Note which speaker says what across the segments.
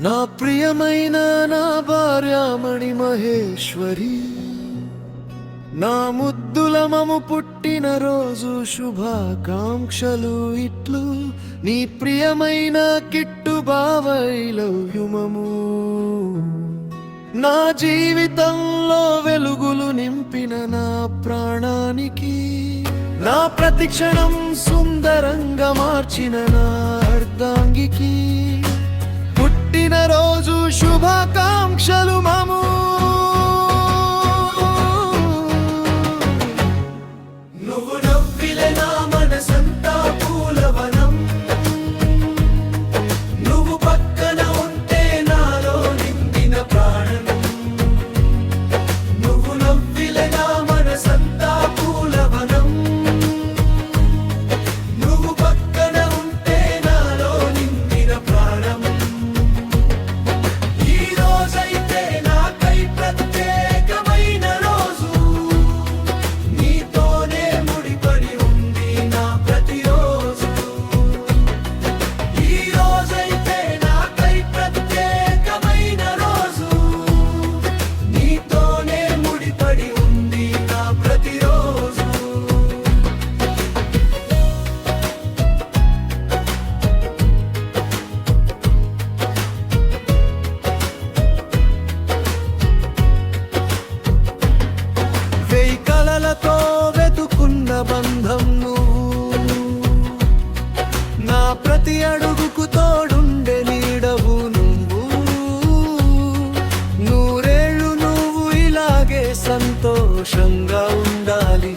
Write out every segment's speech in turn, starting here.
Speaker 1: నా ప్రియమైన నా భార్యామణి మహేశ్వరి, నా ముద్దుల మము పుట్టిన రోజు శుభాకాంక్షలు ఇట్లు నీ ప్రియమైన కిట్టు బావై లవ్యుమము. నా జీవితంలో వెలుగులు నింపిన నా ప్రాణానికి, నా ప్రతిక్షణం సుందరంగా మార్చిన నా అర్ధాంగికి పుట్టిన రోజు శుభాకాంక్షలు మము. నువ్వు నవ్విలే నా మనసంతా పూలవనం, నువ్వు పక్కన ఉంటే నాలో నిండిన ప్రాణం. నువ్వు నవ్విలే నా మనసంతా పూలవనం, నువ్వు పక్కన ఉంటే నాలో నిండిన ప్రాణం. ఈ రోజైతే నాకై ప్రత్యేకమైన రోజు, నీతోనే ముడిపడి ఉంది నా ప్రతిరోజు. ఈ రోజైతే నాకై ప్రత్యేకమైన రోజు, నీతోనే ముడిపడి ఉంది నా ప్రతిరోజు. వేయి కలలతో వెతుకున్న బంధం నువ్వు, నా ప్రతి అడుగుకు తోడుండే నీడవు నువ్వు. నూరేళ్ళు నువ్వు ఇలాగే సంతోషంగా ఉండాలి,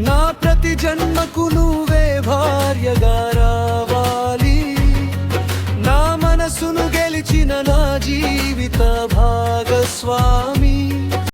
Speaker 1: నా ప్రతి జన్మకు నువ్వే భార్యగా రావాలి. నా మనసును గెలిచిన నా జీవిత